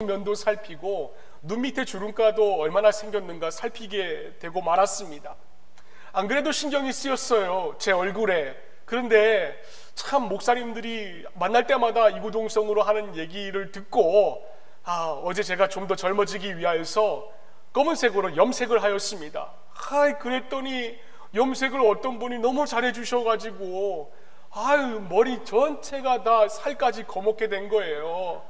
면도 살피고 눈 밑에 주름가도 얼마나 생겼는가 살피게 되고 말았습니다. 안 그래도 신경이 쓰였어요, 제 얼굴에. 그런데 참 목사님들이 만날 때마다 이구동성으로 하는 얘기를 듣고 어제 제가 좀 더 젊어지기 위하여서 검은색으로 염색을 하였습니다. 그랬더니 염색을 어떤 분이 너무 잘해 주셔가지고 머리 전체가 다 살까지 거먹게 된 거예요.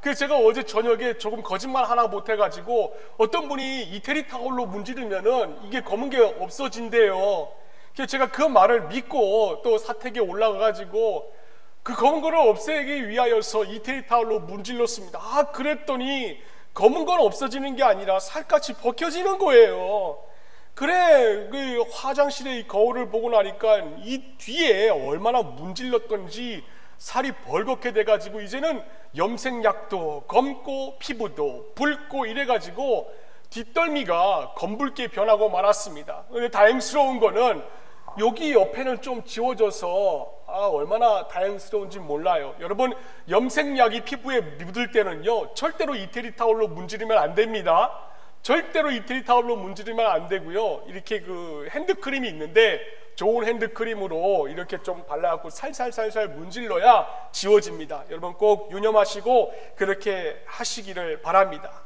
그래서 제가 어제 저녁에 조금 거짓말 하나 못해가지고 어떤 분이 이태리 타올로 문지르면은 이게 검은 게 없어진대요. 그래서 제가 그 말을 믿고 또 사택에 올라가가지고 그 검은 거를 없애기 위하여서 이태리 타올로 문질렀습니다. 그랬더니 검은 건 없어지는 게 아니라 살같이 벗겨지는 거예요. 그래, 그 화장실에 이 거울을 보고 나니까 이 뒤에 얼마나 문질렀던지 살이 벌겋게 돼가지고 이제는 염색약도 검고 피부도 붉고 이래가지고 뒷덜미가 검붉게 변하고 말았습니다. 근데 다행스러운 거는 여기 옆에는 좀 지워져서 얼마나 다행스러운지 몰라요. 여러분, 염색약이 피부에 묻을 때는요 절대로 이태리 타올로 문지르면 안 됩니다. 절대로 이태리 타올로 문지르면 안 되고요, 이렇게 그 핸드크림이 있는데 좋은 핸드크림으로 이렇게 좀 발라갖고 살살살살 문질러야 지워집니다. 여러분 꼭 유념하시고 그렇게 하시기를 바랍니다.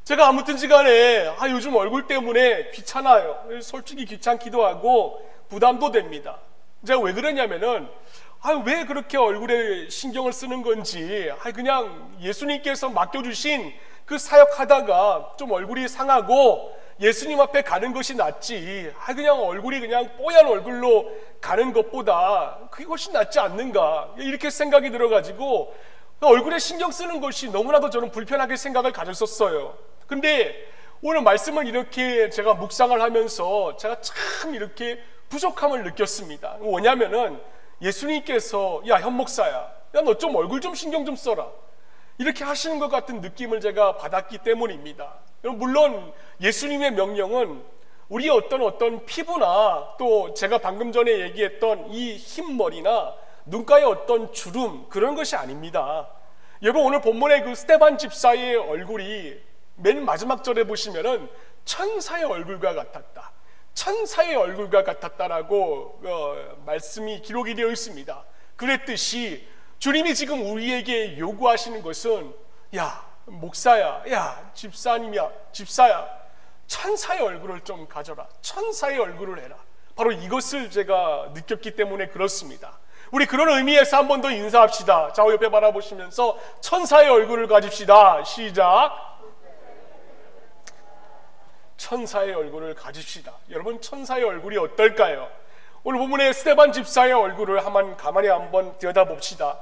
제가 아무튼지 간에 요즘 얼굴 때문에 귀찮아요. 솔직히 귀찮기도 하고 부담도 됩니다. 제가 왜 그러냐면은 왜 그렇게 얼굴에 신경을 쓰는 건지 그냥 예수님께서 맡겨주신 그 사역하다가 좀 얼굴이 상하고 예수님 앞에 가는 것이 낫지 그냥 얼굴이 그냥 뽀얀 얼굴로 가는 것보다 그게 훨씬 낫지 않는가, 이렇게 생각이 들어가지고 얼굴에 신경 쓰는 것이 너무나도 저는 불편하게 생각을 가졌었어요. 근데 오늘 말씀을 이렇게 제가 묵상을 하면서 제가 참 이렇게 부족함을 느꼈습니다. 뭐냐면은 예수님께서 현 목사야, 너 좀 얼굴 좀 신경 좀 써라, 이렇게 하시는 것 같은 느낌을 제가 받았기 때문입니다. 물론 예수님의 명령은 우리 어떤 피부나 또 제가 방금 전에 얘기했던 이 흰머리나 눈가의 어떤 주름 그런 것이 아닙니다. 여러분, 오늘 본문의 그 스데반 집사의 얼굴이 맨 마지막 절에 보시면은 천사의 얼굴과 같았다, 천사의 얼굴과 같았다라고 말씀이 기록이 되어 있습니다. 그랬듯이 주님이 지금 우리에게 요구하시는 것은 목사야, 집사님이야, 집사야, 천사의 얼굴을 좀 가져라, 천사의 얼굴을 해라. 바로 이것을 제가 느꼈기 때문에 그렇습니다. 우리 그런 의미에서 한 번 더 인사합시다. 좌우 옆에 바라보시면서 천사의 얼굴을 가집시다. 시작. 천사의 얼굴을 가집시다. 여러분, 천사의 얼굴이 어떨까요? 오늘 본문의 스데반 집사의 얼굴을 가만히 한번 들여다봅시다.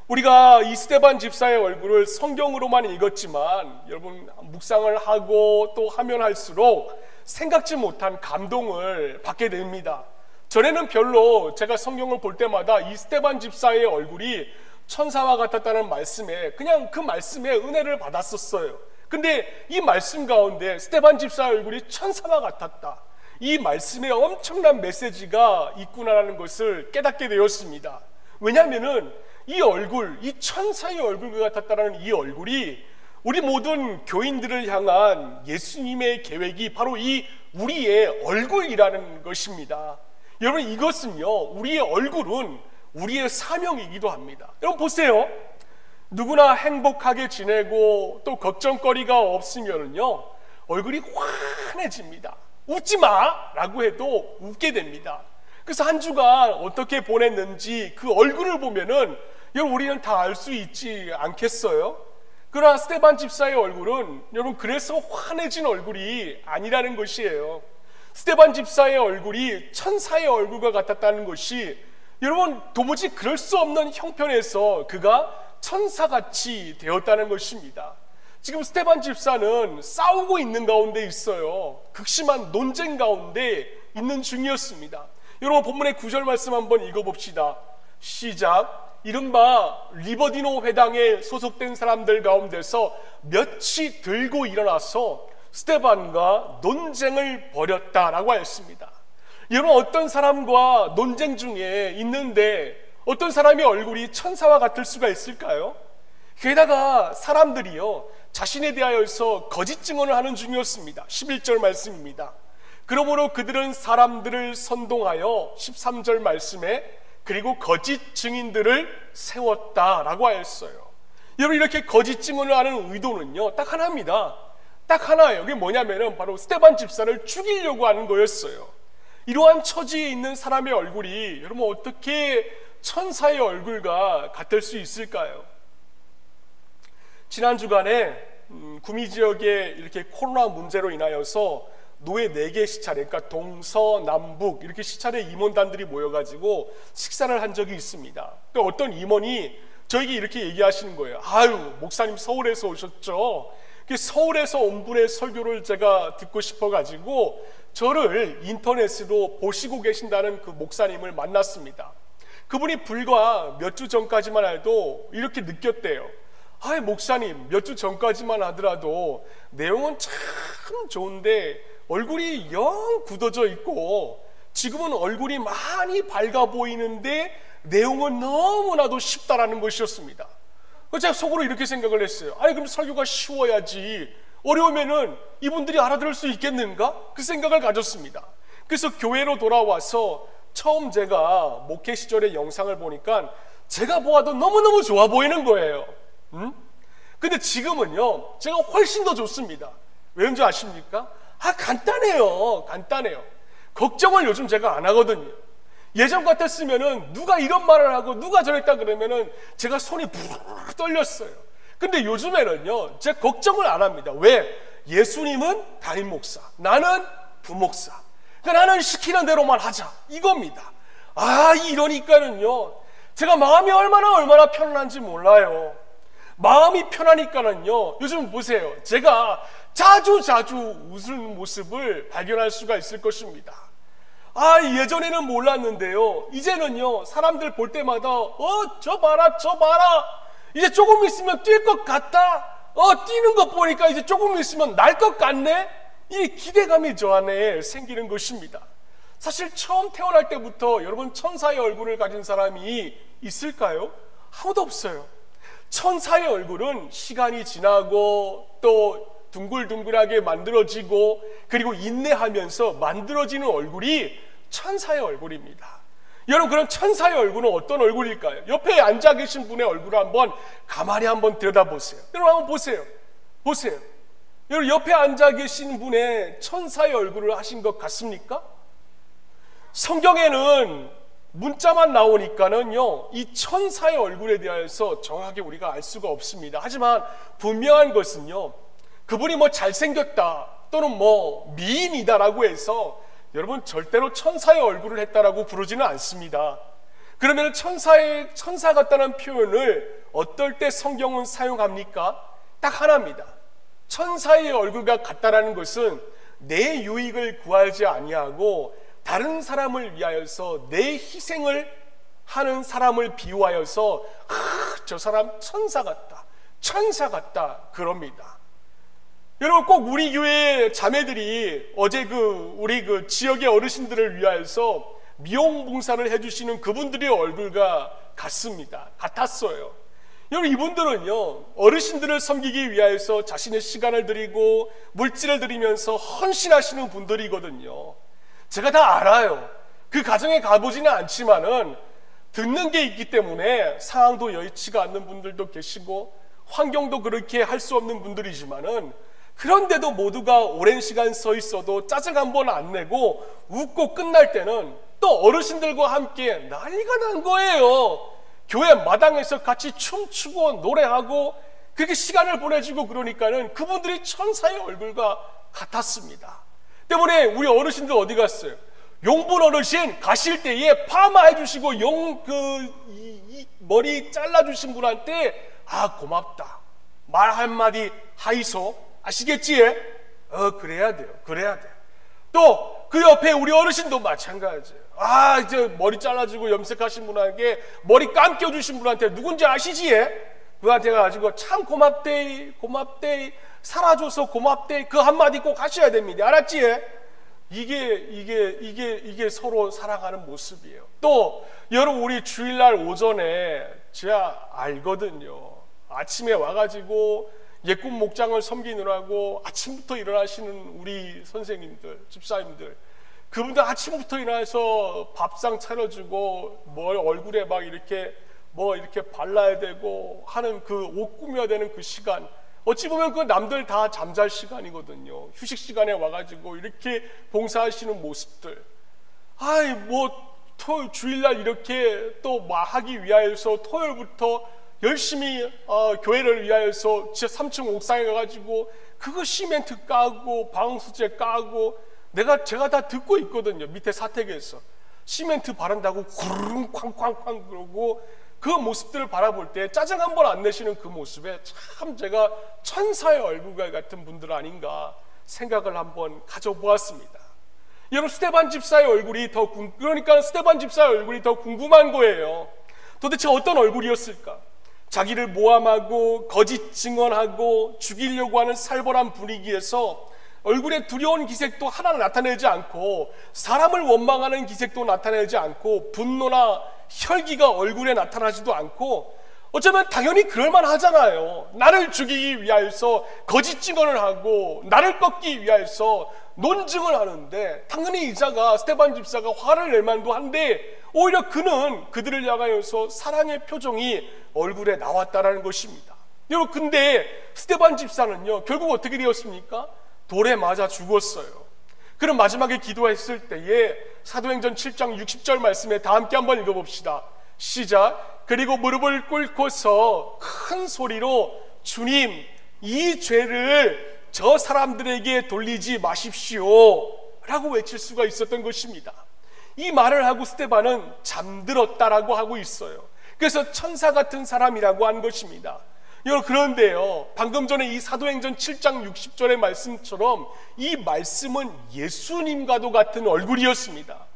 우리가 이 스데반 집사의 얼굴을 성경으로만 읽었지만 여러분, 묵상을 하고 또 하면 할수록 생각지 못한 감동을 받게 됩니다. 전에는 별로 제가 성경을 볼 때마다 이 스데반 집사의 얼굴이 천사와 같았다는 말씀에 그냥 그 말씀에 은혜를 받았었어요. 근데 이 말씀 가운데 스데반 집사의 얼굴이 천사와 같았다, 이 말씀에 엄청난 메시지가 있구나라는 것을 깨닫게 되었습니다. 왜냐하면은 이 얼굴, 이 천사의 얼굴과 같았다라는 이 얼굴이 우리 모든 교인들을 향한 예수님의 계획이 바로 이 우리의 얼굴이라는 것입니다. 여러분, 이것은요, 우리의 얼굴은 우리의 사명이기도 합니다. 여러분 보세요. 누구나 행복하게 지내고 또 걱정거리가 없으면요 얼굴이 환해집니다. 웃지 마! 라고 해도 웃게 됩니다. 그래서 한 주간 어떻게 보냈는지 그 얼굴을 보면은 여러분 우리는 다 알 수 있지 않겠어요? 그러나 스데반 집사의 얼굴은 여러분 그래서 환해진 얼굴이 아니라는 것이에요. 스데반 집사의 얼굴이 천사의 얼굴과 같았다는 것이 여러분 도무지 그럴 수 없는 형편에서 그가 천사같이 되었다는 것입니다. 지금 스데반 집사는 싸우고 있는 가운데 있어요. 극심한 논쟁 가운데 있는 중이었습니다. 여러분 본문의 9절 말씀 한번 읽어봅시다. 시작. 이른바 리버디노 회당에 소속된 사람들 가운데서 몇이 들고 일어나서 스데반과 논쟁을 벌였다라고 하였습니다. 여러분 어떤 사람과 논쟁 중에 있는데 어떤 사람의 얼굴이 천사와 같을 수가 있을까요? 게다가 사람들이요 자신에 대하여서 거짓 증언을 하는 중이었습니다. 11절 말씀입니다. 그러므로 그들은 사람들을 선동하여 13절 말씀에 그리고 거짓 증인들을 세웠다라고 하였어요. 여러분, 이렇게 거짓 증언을 하는 의도는요 딱 하나입니다. 딱 하나예요. 그게 뭐냐면은 바로 스데반 집사를 죽이려고 하는 거였어요. 이러한 처지에 있는 사람의 얼굴이 여러분 어떻게 천사의 얼굴과 같을 수 있을까요? 지난 주간에 구미 지역에 이렇게 코로나 문제로 인하여서 노예 4개 시찰에, 그러니까 동서남북 이렇게 시찰에 임원단들이 모여가지고 식사를 한 적이 있습니다. 또 어떤 임원이 저에게 이렇게 얘기하시는 거예요. 아유, 목사님 서울에서 오셨죠? 서울에서 온 분의 설교를 제가 듣고 싶어가지고 저를 인터넷으로 보시고 계신다는 그 목사님을 만났습니다. 그분이 불과 몇 주 전까지만 해도 이렇게 느꼈대요. 아이, 목사님, 몇 주 전까지만 하더라도 내용은 참 좋은데 얼굴이 영 굳어져 있고 지금은 얼굴이 많이 밝아 보이는데 내용은 너무나도 쉽다라는 것이었습니다. 제가 속으로 이렇게 생각을 했어요. 아니, 그럼 설교가 쉬워야지 어려우면은 이분들이 알아들을 수 있겠는가? 그 생각을 가졌습니다. 그래서 교회로 돌아와서 처음 제가 목회 시절의 영상을 보니까 제가 보아도 너무너무 좋아 보이는 거예요. 근데 지금은요 제가 훨씬 더 좋습니다. 왜인지 아십니까? 간단해요. 걱정을 요즘 제가 안 하거든요. 예전 같았으면은 누가 이런 말을 하고 누가 저랬다 그러면은 제가 손이 부르르 떨렸어요. 근데 요즘에는요 제가 걱정을 안 합니다. 왜? 예수님은 담임 목사, 나는 부목사. 그러니까 나는 시키는 대로만 하자, 이겁니다. 이러니까는요 제가 마음이 얼마나 편안한지 몰라요. 마음이 편하니까는요 요즘 보세요, 제가 자주 웃는 모습을 발견할 수가 있을 것입니다. 예전에는 몰랐는데요 이제는요 사람들 볼 때마다 저 봐라 이제 조금 있으면 뛸 것 같다, 뛰는 것 보니까 이제 조금 있으면 날 것 같네, 이 기대감이 저 안에 생기는 것입니다. 사실 처음 태어날 때부터 여러분 천사의 얼굴을 가진 사람이 있을까요? 아무도 없어요. 천사의 얼굴은 시간이 지나고 또 둥글둥글하게 만들어지고 그리고 인내하면서 만들어지는 얼굴이 천사의 얼굴입니다. 여러분, 그럼 천사의 얼굴은 어떤 얼굴일까요? 옆에 앉아 계신 분의 얼굴을 가만히 한번 들여다보세요. 여러분 한번 보세요. 여러분, 옆에 앉아 계신 분의 천사의 얼굴을 하신 것 같습니까? 성경에는 문자만 나오니까는요 이 천사의 얼굴에 대해서 정확하게 우리가 알 수가 없습니다. 하지만 분명한 것은요 그분이 잘생겼다 또는 미인이다라고 해서 여러분 절대로 천사의 얼굴을 했다라고 부르지는 않습니다. 그러면 천사 같다는 표현을 어떨 때 성경은 사용합니까? 딱 하나입니다. 천사의 얼굴과 같다라는 것은 내 유익을 구하지 아니하고 다른 사람을 위하여서 내 희생을 하는 사람을 비유하여서 저 사람 천사 같다 그럽니다. 여러분, 꼭 우리 교회 자매들이 어제 우리 지역의 어르신들을 위하여서 미용 봉사를 해주시는 그분들의 얼굴과 같았어요. 여러분, 이분들은요 어르신들을 섬기기 위하여서 자신의 시간을 드리고 물질을 드리면서 헌신하시는 분들이거든요. 제가 다 알아요. 그 가정에 가보지는 않지만은 듣는 게 있기 때문에 상황도 여의치가 않는 분들도 계시고 환경도 그렇게 할 수 없는 분들이지만은 그런데도 모두가 오랜 시간 서 있어도 짜증 한 번 안 내고 웃고 끝날 때는 또 어르신들과 함께 난리가 난 거예요. 교회 마당에서 같이 춤추고 노래하고 그렇게 시간을 보내주고 그러니까는 그분들이 천사의 얼굴과 같았습니다. 때문에 우리 어르신들 어디 갔어요? 용분 어르신 가실 때에 파마 해주시고 머리 잘라주신 분한테 고맙다 말 한마디 하이소, 아시겠지? 그래야 돼요. 또 그 옆에 우리 어르신도 마찬가지예요. 이제 머리 잘라주고 염색하신 분에게 머리 감겨주신 분한테 누군지 아시지? 그한테 가지고 참 고맙대 살아줘서 고맙대 그 한마디 꼭 하셔야 됩니다. 알았지? 이게 서로 사랑하는 모습이에요. 또 여러분, 우리 주일날 오전에 제가 알거든요. 아침에 와가지고 예꿈 목장을 섬기느라고 아침부터 일어나시는 우리 선생님들, 집사님들, 그분들 아침부터 일어나서 밥상 차려주고 뭘 얼굴에 막 이렇게 발라야 되고 하는 그 옷 꾸며야 되는 그 시간, 어찌 보면 그 남들 다 잠잘 시간이거든요. 휴식 시간에 와가지고 이렇게 봉사하시는 모습들, 토요일 주일날 이렇게 또 하기 위하여서 토요일부터 열심히 교회를 위하여서 3층 옥상에 가가지고 그거 시멘트 까고 방수제 까고 제가 다 듣고 있거든요. 밑에 사택에서 시멘트 바른다고 구르릉 쾅쾅쾅 그러고 그 모습들을 바라볼 때 짜증 한 번 안 내시는 그 모습에 참 제가 천사의 얼굴과 같은 분들 아닌가 생각을 한번 가져보았습니다. 여러분, 스데반 집사의 얼굴이 그러니까 스데반 집사의 얼굴이 더 궁금한 거예요. 도대체 어떤 얼굴이었을까? 자기를 모함하고 거짓 증언하고 죽이려고 하는 살벌한 분위기에서 얼굴에 두려운 기색도 하나 나타내지 않고, 사람을 원망하는 기색도 나타내지 않고, 분노나 혈기가 얼굴에 나타나지도 않고, 어쩌면 당연히 그럴만 하잖아요. 나를 죽이기 위하여서 거짓 증언을 하고 나를 꺾기 위하여서 논증을 하는데, 당연히 스데반 집사가 화를 낼 만도 한데, 오히려 그는 그들을 향하여서 사랑의 표정이 얼굴에 나왔다라는 것입니다. 여러분, 근데 스데반 집사는요, 결국 어떻게 되었습니까? 돌에 맞아 죽었어요. 그럼 마지막에 기도했을 때에 사도행전 7장 60절 말씀에 다 함께 한번 읽어봅시다. 시작. 그리고 무릎을 꿇고서 큰 소리로 주님, 이 죄를 저 사람들에게 돌리지 마십시오 라고 외칠 수가 있었던 것입니다. 이 말을 하고 스데반은 잠들었다라고 하고 있어요. 그래서 천사 같은 사람이라고 한 것입니다. 여러분, 그런데요, 방금 전에 이 사도행전 7장 60절의 말씀처럼 이 말씀은 예수님과도 같은 얼굴이었습니다.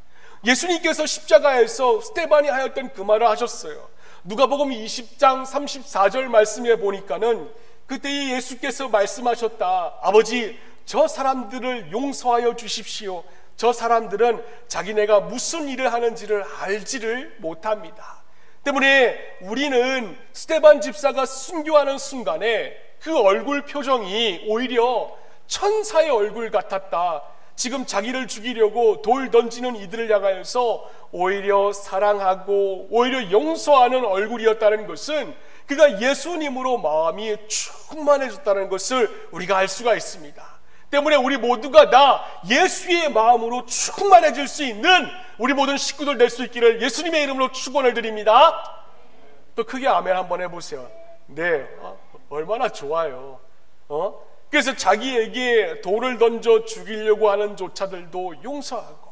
예수님께서 십자가에서 스데반이 하였던 그 말을 하셨어요. 누가복음 20장 34절 말씀에 보니까는 그때 예수께서 말씀하셨다. 아버지, 저 사람들을 용서하여 주십시오. 저 사람들은 자기네가 무슨 일을 하는지를 알지를 못합니다. 때문에 우리는 스데반 집사가 순교하는 순간에 그 얼굴 표정이 오히려 천사의 얼굴 같았다. 지금 자기를 죽이려고 돌 던지는 이들을 향하여서 오히려 사랑하고 오히려 용서하는 얼굴이었다는 것은 그가 예수님으로 마음이 충만해졌다는 것을 우리가 알 수가 있습니다. 때문에 우리 모두가 다 예수의 마음으로 충만해질 수 있는 우리 모든 식구들 될 수 있기를 예수님의 이름으로 축원을 드립니다. 또 크게 아멘 한번 해보세요. 네, 얼마나 좋아요. 그래서 자기에게 돌을 던져 죽이려고 하는 조차들도 용서하고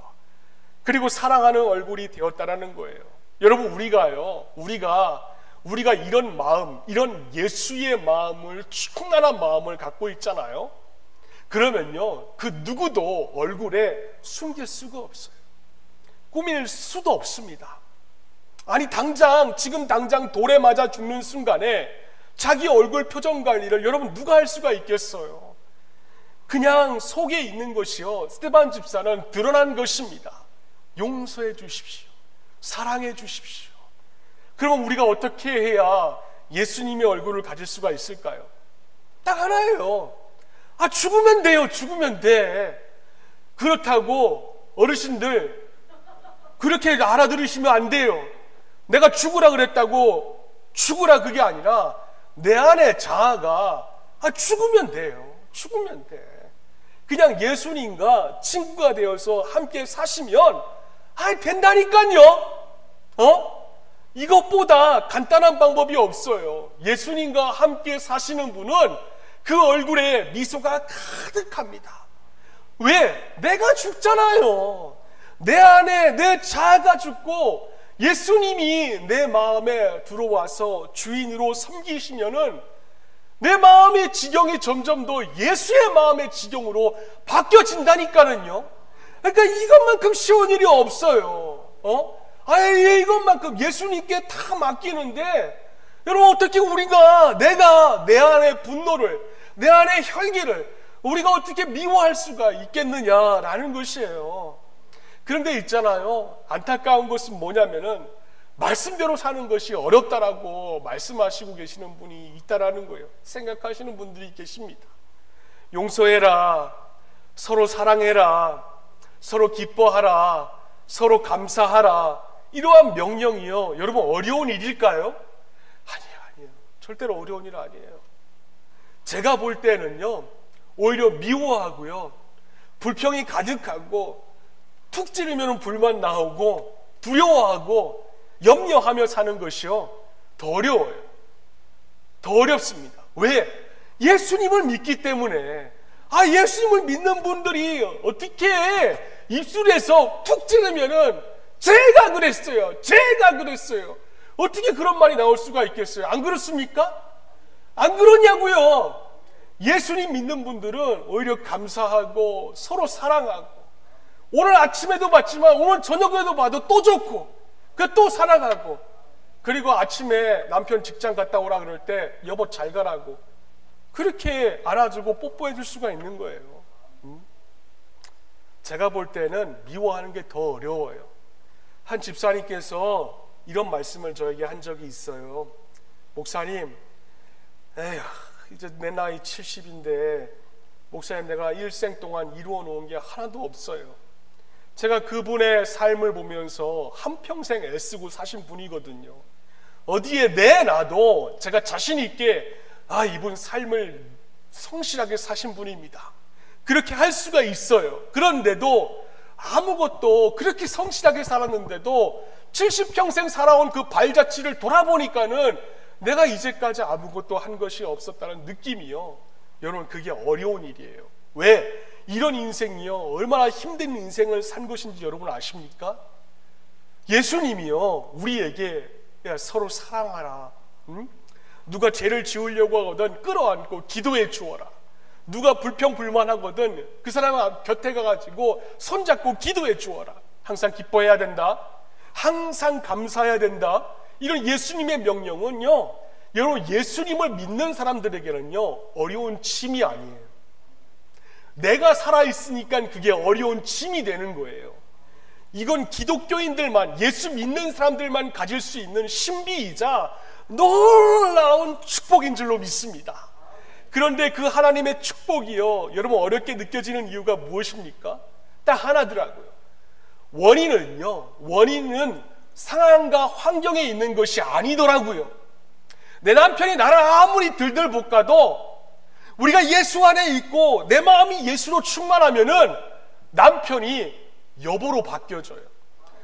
그리고 사랑하는 얼굴이 되었다라는 거예요. 여러분, 우리가 이런 마음, 이런 예수의 마음을, 충만한 마음을 갖고 있잖아요. 그러면요, 그 누구도 얼굴에 숨길 수가 없어요. 꾸밀 수도 없습니다. 아니, 지금 당장 돌에 맞아 죽는 순간에 자기 얼굴 표정 관리를 여러분 누가 할 수가 있겠어요? 그냥 속에 있는 것이요, 스데반 집사는 드러난 것입니다. 용서해 주십시오. 사랑해 주십시오. 그러면 우리가 어떻게 해야 예수님의 얼굴을 가질 수가 있을까요? 딱 하나예요. 죽으면 돼요. 죽으면 돼. 그렇다고 어르신들 그렇게 알아들으시면 안 돼요. 내가 죽으라 그랬다고 죽으라 그게 아니라 내 안에 자아가 죽으면 돼요. 죽으면 돼. 그냥 예수님과 친구가 되어서 함께 사시면 된다니까요. 이것보다 간단한 방법이 없어요. 예수님과 함께 사시는 분은 그 얼굴에 미소가 가득합니다. 왜? 내가 죽잖아요. 내 안에 내 자아가 죽고 예수님이 내 마음에 들어와서 주인으로 섬기시면은 내 마음의 지경이 점점 더 예수의 마음의 지경으로 바뀌어진다니까는요. 그러니까 이것만큼 쉬운 일이 없어요. 이것만큼 예수님께 다 맡기는데, 여러분, 어떻게 내가 내 안의 분노를, 내 안의 혈기를 우리가 어떻게 미워할 수가 있겠느냐라는 것이에요. 그런데 있잖아요, 안타까운 것은 뭐냐면은 말씀대로 사는 것이 어렵다라고 말씀하시고 계시는 분이 있다라는 거예요. 생각하시는 분들이 계십니다. 용서해라, 서로 사랑해라, 서로 기뻐하라, 서로 감사하라, 이러한 명령이요, 여러분 어려운 일일까요? 아니에요. 절대로 어려운 일 아니에요. 제가 볼 때는요, 오히려 미워하고요, 불평이 가득하고, 툭 찌르면 불만 나오고, 두려워하고, 염려하며 사는 것이요, 더 어려워요. 더 어렵습니다. 왜? 예수님을 믿기 때문에. 예수님을 믿는 분들이 어떻게 입술에서 툭 찌르면은 제가 그랬어요, 어떻게 그런 말이 나올 수가 있겠어요? 안 그렇습니까? 안 그러냐고요. 예수님 믿는 분들은 오히려 감사하고 서로 사랑하고, 오늘 아침에도 봤지만 오늘 저녁에도 봐도 또 좋고, 또 사랑하고, 그리고 아침에 남편 직장 갔다 오라 그럴 때 여보 잘 가라고 그렇게 안아주고 뽀뽀해 줄 수가 있는 거예요. 제가 볼 때는 미워하는 게 더 어려워요. 한 집사님께서 이런 말씀을 저에게 한 적이 있어요. 목사님, 이제 내 나이 70인데 목사님, 내가 일생 동안 이루어 놓은 게 하나도 없어요. 제가 그분의 삶을 보면서 한평생 애쓰고 사신 분이거든요. 어디에 내놔도 제가 자신 있게 이분 삶을 성실하게 사신 분입니다, 그렇게 할 수가 있어요. 그런데도 아무것도, 그렇게 성실하게 살았는데도 70평생 살아온 그 발자취를 돌아보니까는 내가 이제까지 아무것도 한 것이 없었다는 느낌이요, 여러분 그게 어려운 일이에요. 왜? 이런 인생이요, 얼마나 힘든 인생을 산 것인지 여러분 아십니까? 예수님이요, 우리에게 서로 사랑하라, 누가 죄를 지으려고 하거든 끌어안고 기도해 주어라, 누가 불평불만하거든 그 사람 곁에 가가지고 손잡고 기도해 주어라, 항상 기뻐해야 된다, 항상 감사해야 된다, 이런 예수님의 명령은요, 여러분 예수님을 믿는 사람들에게는요 어려운 짐이 아니에요. 내가 살아있으니까 그게 어려운 짐이 되는 거예요. 이건 기독교인들만, 예수 믿는 사람들만 가질 수 있는 신비이자 놀라운 축복인 줄로 믿습니다. 그런데 그 하나님의 축복이요, 여러분 어렵게 느껴지는 이유가 무엇입니까? 딱 하나더라고요. 원인은 상황과 환경에 있는 것이 아니더라고요. 내 남편이 나를 아무리 들들 볶아도 우리가 예수 안에 있고 내 마음이 예수로 충만하면은 남편이 여보로 바뀌어져요.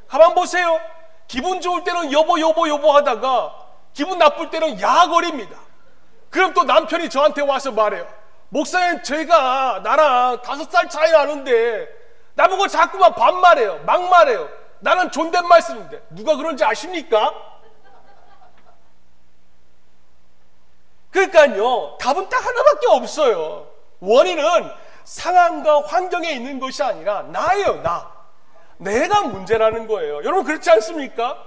가만 보세요. 기분 좋을 때는 여보 하다가 기분 나쁠 때는 야거립니다. 그럼 또 남편이 저한테 와서 말해요. 목사님, 제가 나랑 5살 차이 나는데 나보고 자꾸만 반말해요, 막말해요. 나는 존댓말 쓰는데 누가 그런지 아십니까? 그러니까요, 답은 딱 하나밖에 없어요. 원인은 상황과 환경에 있는 것이 아니라 나예요, 내가 문제라는 거예요. 여러분 그렇지 않습니까?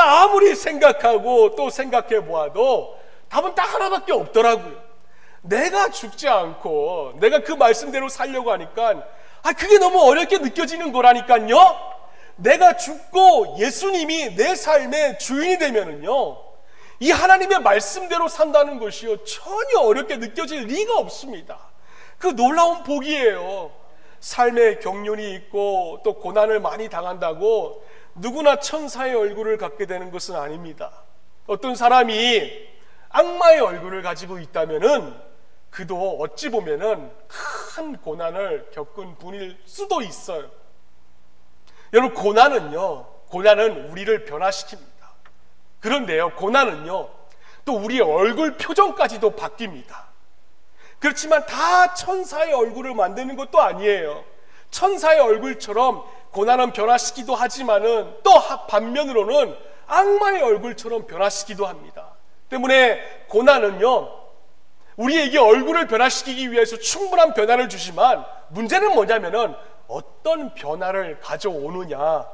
아무리 생각하고 또 생각해 보아도 답은 딱 하나밖에 없더라고요. 내가 죽지 않고 내가 그 말씀대로 살려고 하니까 그게 너무 어렵게 느껴지는 거라니까요. 내가 죽고 예수님이 내 삶의 주인이 되면은요, 이 하나님의 말씀대로 산다는 것이요 전혀 어렵게 느껴질 리가 없습니다. 그 놀라운 복이에요. 삶에 경륜이 있고 또 고난을 많이 당한다고 누구나 천사의 얼굴을 갖게 되는 것은 아닙니다. 어떤 사람이 악마의 얼굴을 가지고 있다면은 그도 어찌 보면은 큰 고난을 겪은 분일 수도 있어요. 여러분 고난은 우리를 변화시킵니다. 그런데요, 고난은요 또 우리의 얼굴 표정까지도 바뀝니다. 그렇지만 다 천사의 얼굴을 만드는 것도 아니에요. 천사의 얼굴처럼 고난은 변화시키기도 하지만은 또 반면으로는 악마의 얼굴처럼 변화시키기도 합니다. 때문에 고난은요 우리에게 얼굴을 변화시키기 위해서 충분한 변화를 주지만 문제는 뭐냐면은 어떤 변화를 가져오느냐,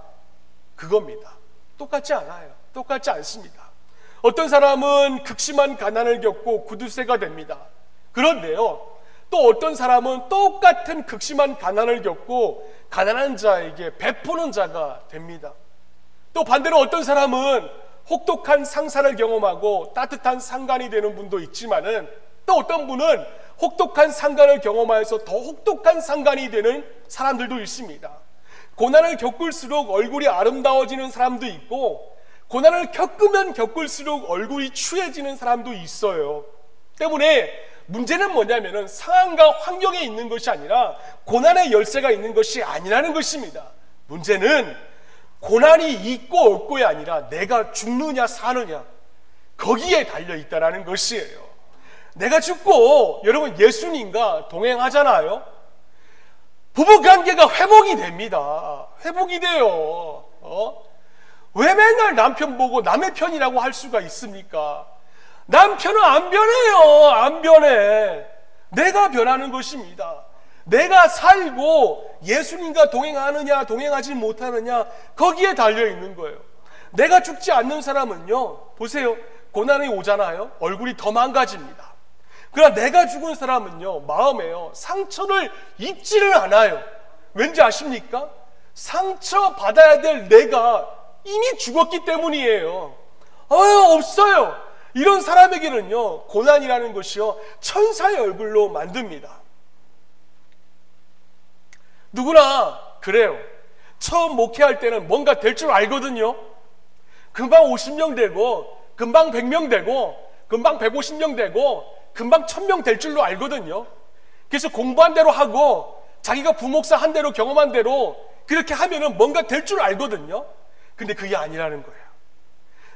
그겁니다. 똑같지 않아요. 똑같지 않습니다. 어떤 사람은 극심한 가난을 겪고 구두쇠가 됩니다. 그런데요 또 어떤 사람은 똑같은 극심한 가난을 겪고 가난한 자에게 베푸는 자가 됩니다. 또 반대로 어떤 사람은 혹독한 상사를 경험하고 따뜻한 상관이 되는 분도 있지만은, 또 어떤 분은 혹독한 상관을 경험하여서 더 혹독한 상관이 되는 사람들도 있습니다. 고난을 겪을수록 얼굴이 아름다워지는 사람도 있고, 고난을 겪으면 겪을수록 얼굴이 추해지는 사람도 있어요. 때문에 문제는 뭐냐면은 상황과 환경에 있는 것이 아니라 고난의 열쇠가 있는 것이 아니라는 것입니다. 문제는 고난이 있고 없고가 아니라 내가 죽느냐 사느냐, 거기에 달려있다는 것이에요. 내가 죽고 여러분 예수님과 동행하잖아요. 부부관계가 회복이 됩니다. 회복이 돼요. 왜 맨날 남편 보고 남의 편이라고 할 수가 있습니까? 남편은 안 변해요. 안 변해. 내가 변하는 것입니다. 내가 살고 예수님과 동행하느냐 동행하지 못하느냐, 거기에 달려있는 거예요. 내가 죽지 않는 사람은요, 보세요, 고난이 오잖아요, 얼굴이 더 망가집니다. 그러나 내가 죽은 사람은요, 마음에요, 상처를 입지를 않아요. 왠지 아십니까? 상처 받아야 될 내가 이미 죽었기 때문이에요. 없어요. 이런 사람에게는요, 고난이라는 것이요, 천사의 얼굴로 만듭니다. 누구나 그래요. 처음 목회할 때는 뭔가 될 줄 알거든요. 금방 50명 되고, 금방 100명 되고, 금방 150명 되고, 금방 1000명 될 줄로 알거든요. 그래서 공부한 대로 하고 자기가 부목사 한 대로 경험한 대로 그렇게 하면은 뭔가 될 줄 알거든요. 근데 그게 아니라는 거예요.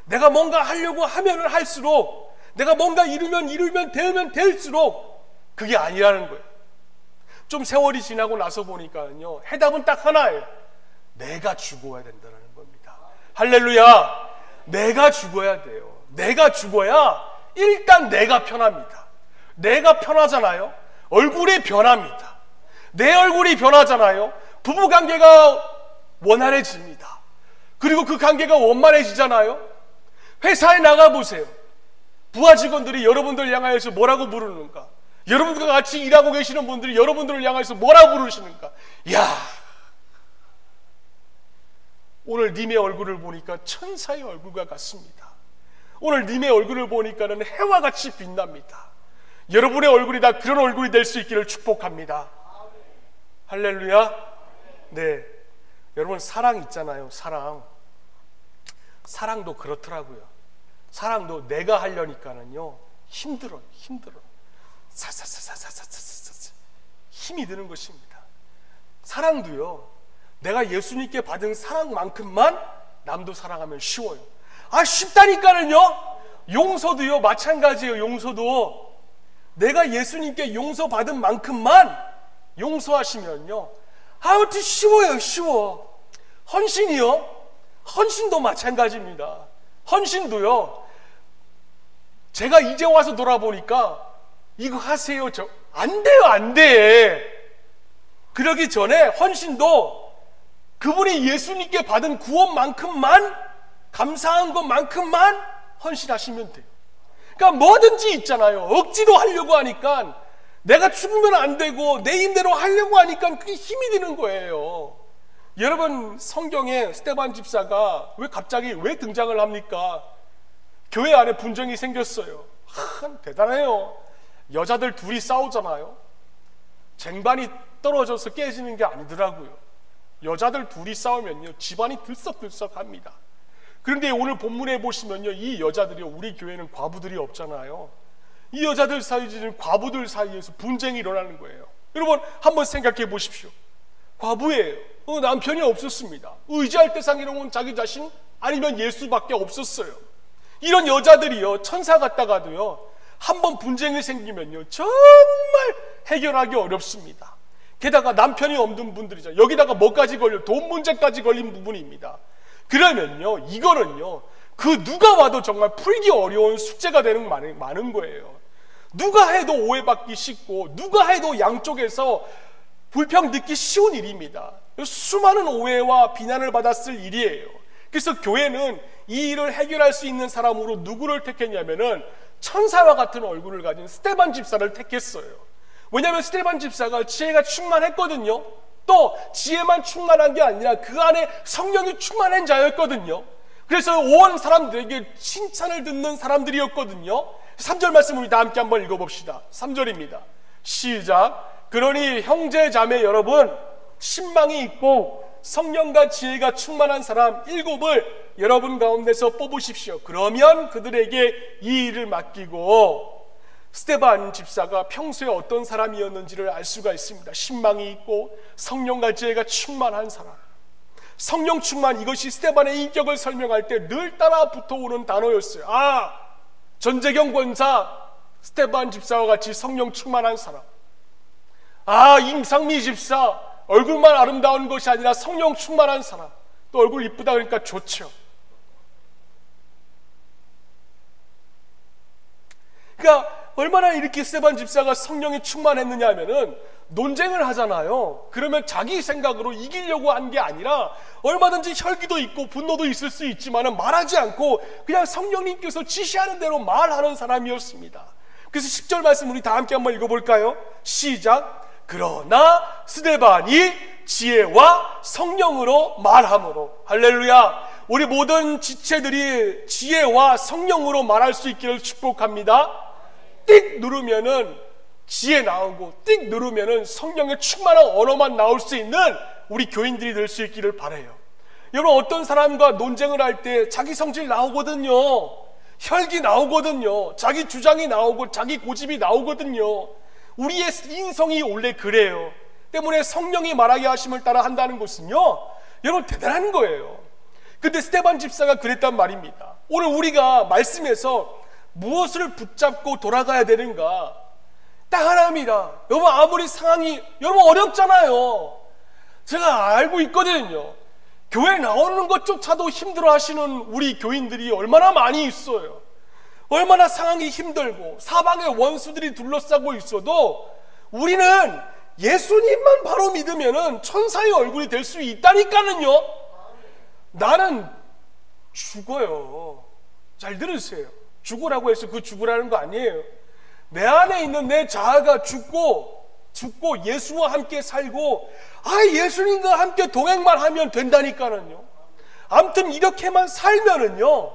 내가 뭔가 하려고 하면은 할수록, 내가 뭔가 이루면 될수록 그게 아니라는 거예요. 좀 세월이 지나고 나서 보니까요, 해답은 딱 하나예요. 내가 죽어야 된다는 겁니다. 할렐루야. 내가 죽어야 돼요. 내가 죽어야 일단 내가 편합니다. 내가 편하잖아요. 얼굴이 변합니다. 내 얼굴이 변하잖아요. 부부관계가 원활해집니다. 그리고 그 관계가 원만해지잖아요. 회사에 나가보세요. 부하 직원들이 여러분들 향하여서 뭐라고 부르는가? 여러분들과 같이 일하고 계시는 분들이 여러분들을 향해서 뭐라 부르시는가? 야, 오늘 님의 얼굴을 보니까 천사의 얼굴과 같습니다. 오늘 님의 얼굴을 보니까는 해와 같이 빛납니다. 여러분의 얼굴이 다 그런 얼굴이 될 수 있기를 축복합니다. 할렐루야. 네, 여러분, 사랑 있잖아요. 사랑도 그렇더라고요. 사랑도 내가 하려니까는요, 힘들어요. 사사사사사사사사사 힘이 드는 것입니다. 사랑도요, 내가 예수님께 받은 사랑만큼만 남도 사랑하면 쉬워요. 쉽다니까는요. 용서도요, 마찬가지예요. 용서도 내가 예수님께 용서받은 만큼만 용서하시면요, 아무튼 쉬워요. 헌신도 마찬가지입니다. 헌신도요, 제가 이제 와서 돌아보니까 이거 하세요, 안 돼요, 안 돼. 그러기 전에 헌신도 그분이 예수님께 받은 구원만큼만, 감사한 것만큼만 헌신하시면 돼요. 그러니까 뭐든지 있잖아요. 억지로 하려고 하니까, 내가 죽으면 안 되고 내 힘대로 하려고 하니까 그게 힘이 드는 거예요. 여러분, 성경에 스데반 집사가 갑자기 왜 등장을 합니까? 교회 안에 분쟁이 생겼어요. 대단해요. 여자들 둘이 싸우잖아요. 쟁반이 떨어져서 깨지는 게 아니더라고요. 여자들 둘이 싸우면요, 집안이 들썩들썩합니다. 그런데 오늘 본문에 보시면요, 이 여자들이, 우리 교회는 과부들이 없잖아요. 이 여자들 사이에는 과부들 사이에서 분쟁이 일어나는 거예요. 여러분, 한번 생각해 보십시오. 과부예요. 남편이 없었습니다. 의지할 대상이라고는 자기 자신 아니면 예수밖에 없었어요. 이런 여자들이요, 천사 같다가도요, 한번 분쟁이 생기면요, 정말 해결하기 어렵습니다. 게다가 남편이 없는 분들이죠. 여기다가 뭐까지 걸려? 돈 문제까지 걸린 부분입니다. 그러면요, 이거는요, 그 누가 와도 정말 풀기 어려운 숙제가 되는 많은 거예요. 누가 해도 오해받기 쉽고, 누가 해도 양쪽에서 불평 듣기 쉬운 일입니다. 수많은 오해와 비난을 받았을 일이에요. 그래서 교회는 이 일을 해결할 수 있는 사람으로 누구를 택했냐면은 천사와 같은 얼굴을 가진 스데반 집사를 택했어요. 왜냐하면 스데반 집사가 지혜가 충만했거든요. 또 지혜만 충만한 게 아니라 그 안에 성령이 충만한 자였거든요. 그래서 온 사람들에게 칭찬을 듣는 사람들이었거든요. 3절 말씀 우리 다 함께 한번 읽어봅시다. 3절입니다. 시작. 그러니 형제 자매 여러분, 신망이 있고 성령과 지혜가 충만한 사람 7을 여러분 가운데서 뽑으십시오. 그러면 그들에게 이 일을 맡기고. 스데반 집사가 평소에 어떤 사람이었는지를 알 수가 있습니다. 신망이 있고 성령과 지혜가 충만한 사람. 성령 충만, 이것이 스데반의 인격을 설명할 때 늘 따라 붙어오는 단어였어요. 전재경 권사, 스데반 집사와 같이 성령 충만한 사람. 임상미 집사, 얼굴만 아름다운 것이 아니라 성령 충만한 사람. 또 얼굴 이쁘다 그러니까 좋죠. 그러니까 얼마나 이렇게 스데반 집사가 성령이 충만했느냐 하면은 논쟁을 하잖아요. 그러면 자기 생각으로 이기려고 한 게 아니라 얼마든지 혈기도 있고 분노도 있을 수 있지만 말하지 않고 그냥 성령님께서 지시하는 대로 말하는 사람이었습니다. 그래서 10절 말씀 우리 다 함께 한번 읽어볼까요? 시작. 그러나 스데반이 지혜와 성령으로 말함으로. 할렐루야. 우리 모든 지체들이 지혜와 성령으로 말할 수 있기를 축복합니다. 띡 누르면은 지혜 나오고 띡 누르면은 성령의 충만한 언어만 나올 수 있는 우리 교인들이 될 수 있기를 바라요. 여러분, 어떤 사람과 논쟁을 할 때 자기 성질 나오거든요. 혈기 나오거든요. 자기 주장이 나오고 자기 고집이 나오거든요. 우리의 인성이 원래 그래요. 때문에 성령이 말하게 하심을 따라 한다는 것은요, 여러분 대단한 거예요. 근데 스데반 집사가 그랬단 말입니다. 오늘 우리가 말씀에서 무엇을 붙잡고 돌아가야 되는가? 딱 하나입니다. 여러분, 아무리 상황이 여러분 어렵잖아요. 제가 알고 있거든요. 교회 나오는 것조차도 힘들어 하시는 우리 교인들이 얼마나 많이 있어요. 얼마나 상황이 힘들고 사방에 원수들이 둘러싸고 있어도 우리는 예수님만 바로 믿으면 천사의 얼굴이 될 수 있다니까는요. 나는 죽어요. 잘 들으세요. 죽으라고 해서 그 죽으라는 거 아니에요. 내 안에 있는 내 자아가 죽고 예수와 함께 살고 예수님과 함께 동행만 하면 된다니까는요. 아무튼 이렇게만 살면은요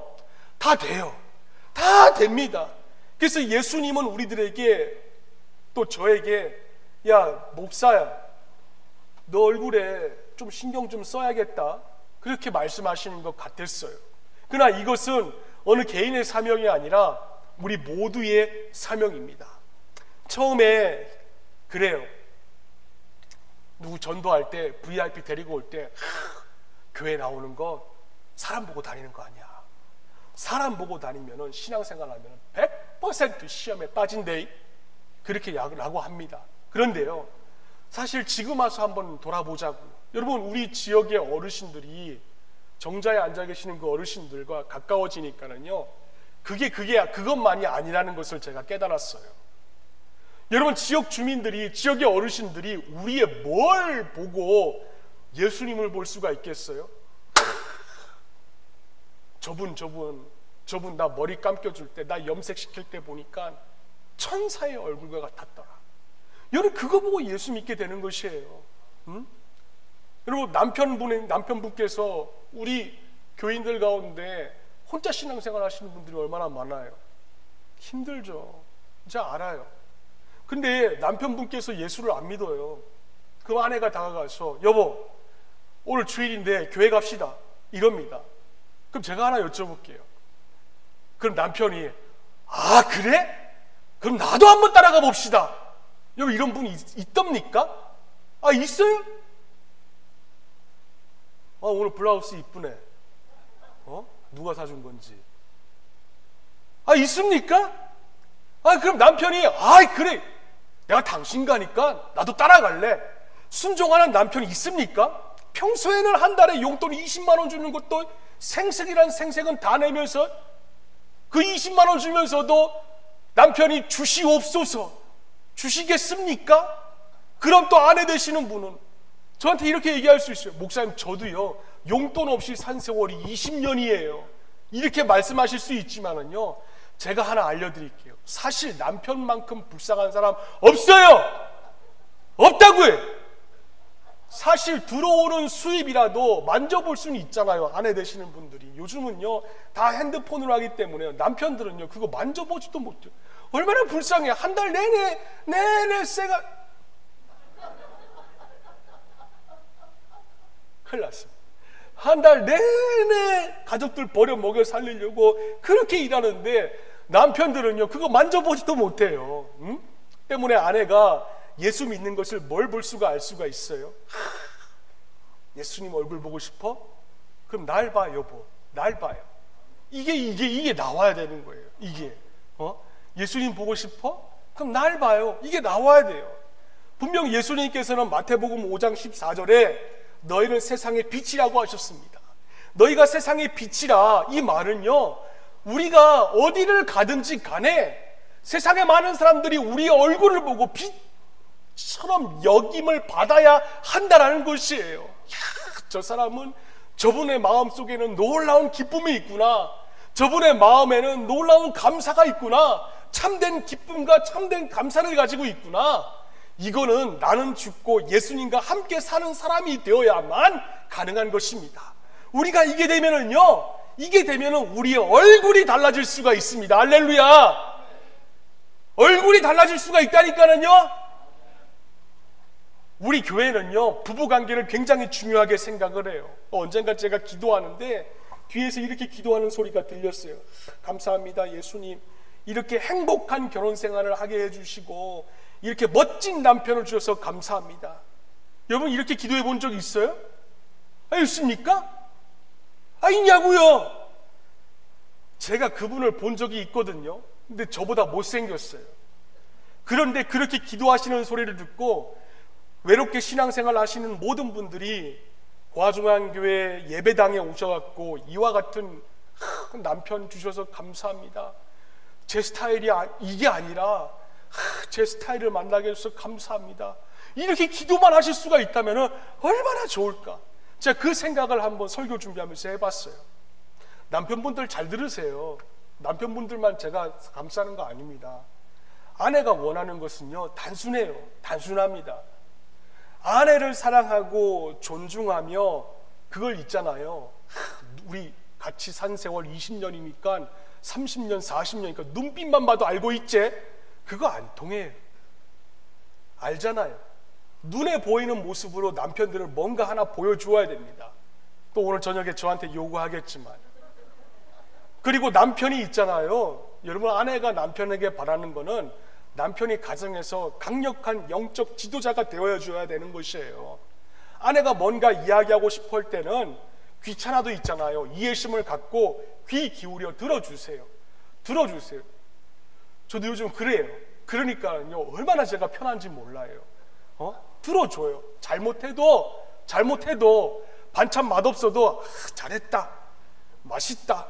다 돼요. 다 됩니다. 그래서 예수님은 우리들에게, 또 저에게, 야 목사야, 너 얼굴에 좀 신경 좀 써야겠다, 그렇게 말씀하시는 것 같았어요. 그러나 이것은 어느 개인의 사명이 아니라 우리 모두의 사명입니다. 처음에 그래요. 누구 전도할 때, VIP 데리고 올 때, 교회 나오는 거 사람 보고 다니는 거 아니야. 사람 보고 다니면은 신앙생활 하면 100% 시험에 빠진대, 그렇게 라고 합니다. 그런데요, 사실 지금 와서 한번 돌아보자고요. 여러분, 우리 지역의 어르신들이, 정자에 앉아 계시는 그 어르신들과 가까워지니까는요, 그것만이 아니라는 것을 제가 깨달았어요. 여러분, 지역 주민들이, 지역의 어르신들이 우리의 뭘 보고 예수님을 볼 수가 있겠어요? 저분 나 머리 감겨줄 때, 나 염색시킬 때 보니까 천사의 얼굴과 같았더라. 여러분, 그거 보고 예수 믿게 되는 것이에요. 여러분, 남편분께서 우리 교인들 가운데 혼자 신앙생활 하시는 분들이 얼마나 많아요. 힘들죠. 이제 알아요. 근데 남편분께서 예수를 안 믿어요. 그 아내가 다가가서 여보, 오늘 주일인데 교회 갑시다, 이럽니다. 그럼 제가 하나 여쭤볼게요. 그럼 남편이 그래? 그럼 나도 한번 따라가 봅시다. 여러분, 이런 분이 있답니까? 있어요? 오늘 블라우스 이쁘네. 누가 사준 건지. 있습니까? 그럼 남편이 그래, 내가 당신 가니까 나도 따라갈래, 순종하는 남편이 있습니까? 평소에는 한 달에 용돈 20만 원 주는 것도 생색이란 생색은 다 내면서 그 20만 원 주면서도 남편이 주시옵소서, 주시겠습니까? 그럼 또 아내 되시는 분은 저한테 이렇게 얘기할 수 있어요. 목사님, 저도요 용돈 없이 산 세월이 20년이에요 이렇게 말씀하실 수 있지만은요, 제가 하나 알려드릴게요. 사실 남편만큼 불쌍한 사람 없어요. 없다고요. 사실 들어오는 수입이라도 만져볼 수는 있잖아요. 아내 되시는 분들이. 요즘은요 다 핸드폰으로 하기 때문에 남편들은요 그거 만져보지도 못해요. 얼마나 불쌍해. 한 달 내내 쎄가 큰일 났습니다. 한 달 내내 가족들 버려 먹여 살리려고 그렇게 일하는데 남편들은요 그거 만져보지도 못해요. 때문에 아내가 예수 믿는 것을 뭘 볼 수가 알 수가 있어요. 예수님 얼굴 보고 싶어? 그럼 날 봐 여보, 날 봐요. 이게 나와야 되는 거예요. 이게 예수님 보고 싶어? 그럼 날 봐요. 이게 나와야 돼요. 분명 예수님께서는 마태복음 5장 14절에 너희는 세상의 빛이라고 하셨습니다. 너희가 세상의 빛이라, 이 말은요 우리가 어디를 가든지 간에 세상에 많은 사람들이 우리의 얼굴을 보고 빛처럼 여김을 받아야 한다라는 것이에요. 야, 저 사람은 저분의 마음속에는 놀라운 기쁨이 있구나, 저분의 마음에는 놀라운 감사가 있구나, 참된 기쁨과 참된 감사를 가지고 있구나. 이거는 나는 죽고 예수님과 함께 사는 사람이 되어야만 가능한 것입니다. 우리가 이게 되면은 우리의 얼굴이 달라질 수가 있습니다. 할렐루야. 얼굴이 달라질 수가 있다니까는요. 우리 교회는요 부부관계를 굉장히 중요하게 생각을 해요. 언젠가 제가 기도하는데 뒤에서 이렇게 기도하는 소리가 들렸어요. 감사합니다 예수님, 이렇게 행복한 결혼생활을 하게 해주시고 이렇게 멋진 남편을 주셔서 감사합니다. 여러분 이렇게 기도해 본 적 있어요? 있습니까? 있냐고요. 제가 그분을 본 적이 있거든요. 근데 저보다 못생겼어요. 그런데 그렇게 기도하시는 소리를 듣고 외롭게 신앙생활 하시는 모든 분들이 과중앙교회 예배당에 오셔갖고 이와 같은 남편 주셔서 감사합니다, 제 스타일이 이게 아니라 제 스타일을 만나게 해주셔서 감사합니다, 이렇게 기도만 하실 수가 있다면 얼마나 좋을까. 제가 그 생각을 한번 설교 준비하면서 해봤어요. 남편분들 잘 들으세요. 남편분들만 제가 감싸는 거 아닙니다. 아내가 원하는 것은요 단순해요. 단순합니다. 아내를 사랑하고 존중하며 그걸 있잖아요. 우리 같이 산 세월 20년이니까 30년 40년이니까 눈빛만 봐도 알고 있지? 그거 안 통해요. 알잖아요. 눈에 보이는 모습으로 남편들을 뭔가 하나 보여주어야 됩니다. 또 오늘 저녁에 저한테 요구하겠지만. 그리고 남편이 있잖아요. 여러분 아내가 남편에게 바라는 거는 남편이 가정에서 강력한 영적 지도자가 되어줘야 되는 것이에요. 아내가 뭔가 이야기하고 싶어 할 때는 귀찮아도 있잖아요. 이해심을 갖고 귀 기울여 들어주세요. 들어주세요. 저도 요즘 그래요. 그러니까요 얼마나 제가 편한지 몰라요. 들어줘요. 잘못해도 반찬 맛없어도 잘했다, 맛있다.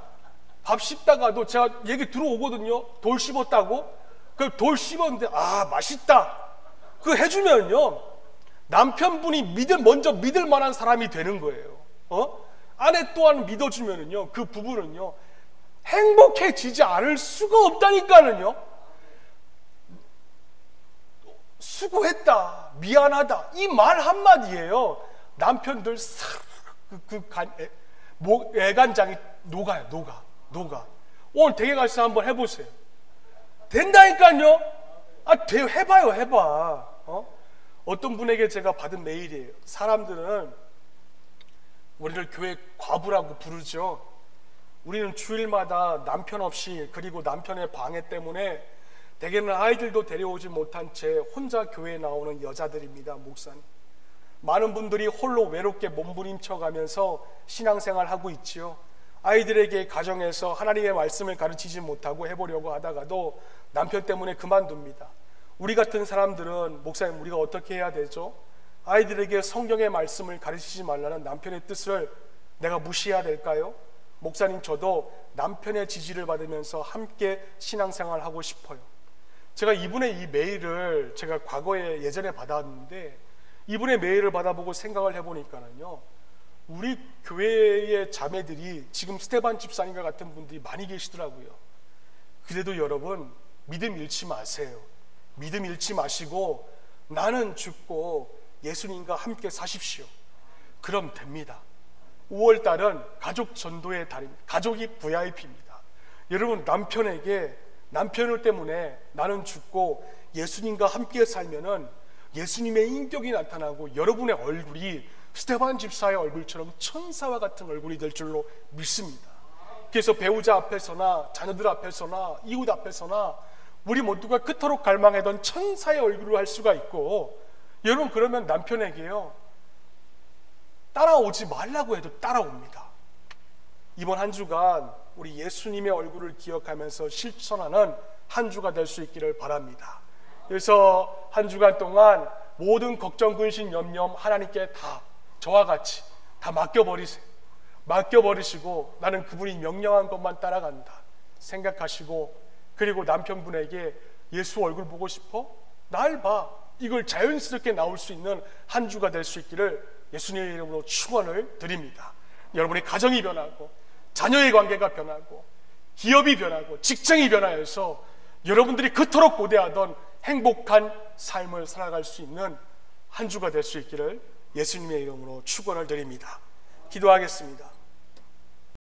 밥 씹다가도 제가 얘기 들어오거든요. 돌 씹었다고? 그 돌 씹었는데 맛있다, 그거 해주면요 남편분이 먼저 믿을 만한 사람이 되는 거예요. 아내 또한 믿어주면은요 그 부부는요 행복해지지 않을 수가 없다니까는요. 수고했다, 미안하다, 이 말 한마디예요. 남편들 애간장이 녹아요. 녹아. 오늘 댁에 가서 한번 해보세요. 된다니까요. 해봐. 어떤 분에게 제가 받은 메일이에요. 사람들은 우리를 교회 과부라고 부르죠. 우리는 주일마다 남편 없이, 그리고 남편의 방해 때문에 대개는 아이들도 데려오지 못한 채 혼자 교회에 나오는 여자들입니다. 목사님, 많은 분들이 홀로 외롭게 몸부림쳐가면서 신앙생활 하고 있지요. 아이들에게 가정에서 하나님의 말씀을 가르치지 못하고 해보려고 하다가도 남편 때문에 그만둡니다. 우리 같은 사람들은 목사님 우리가 어떻게 해야 되죠? 아이들에게 성경의 말씀을 가르치지 말라는 남편의 뜻을 내가 무시해야 될까요? 목사님 저도 남편의 지지를 받으면서 함께 신앙생활 하고 싶어요. 제가 이분의 이 메일을 제가 과거에 예전에 받았는데 이분의 메일을 받아보고 생각을 해보니까는요 우리 교회의 자매들이 지금 스테반 집사님과 같은 분들이 많이 계시더라고요. 그래도 여러분 믿음 잃지 마세요. 믿음 잃지 마시고 나는 죽고 예수님과 함께 사십시오. 그럼 됩니다. 5월달은 가족 전도의 달입니다. 가족이 VIP입니다. 여러분, 남편을 때문에 나는 죽고 예수님과 함께 살면은 예수님의 인격이 나타나고 여러분의 얼굴이 스데반 집사의 얼굴처럼 천사와 같은 얼굴이 될 줄로 믿습니다. 그래서 배우자 앞에서나 자녀들 앞에서나 이웃 앞에서나 우리 모두가 그토록 갈망하던 천사의 얼굴을 할 수가 있고, 여러분, 그러면 남편에게요, 따라오지 말라고 해도 따라옵니다. 이번 한 주간 우리 예수님의 얼굴을 기억하면서 실천하는 한 주가 될 수 있기를 바랍니다. 그래서 한 주간 동안 모든 걱정, 근심, 염려 하나님께 다 저와 같이 다 맡겨버리세요. 맡겨버리시고 나는 그분이 명령한 것만 따라간다 생각하시고, 그리고 남편분에게 예수 얼굴 보고 싶어? 날 봐. 이걸 자연스럽게 나올 수 있는 한 주가 될 수 있기를 예수님의 이름으로 축원을 드립니다. 여러분의 가정이 변하고 자녀의 관계가 변하고 기업이 변하고 직장이 변화해서 여러분들이 그토록 고대하던 행복한 삶을 살아갈 수 있는 한 주가 될 수 있기를 예수님의 이름으로 축원을 드립니다. 기도하겠습니다.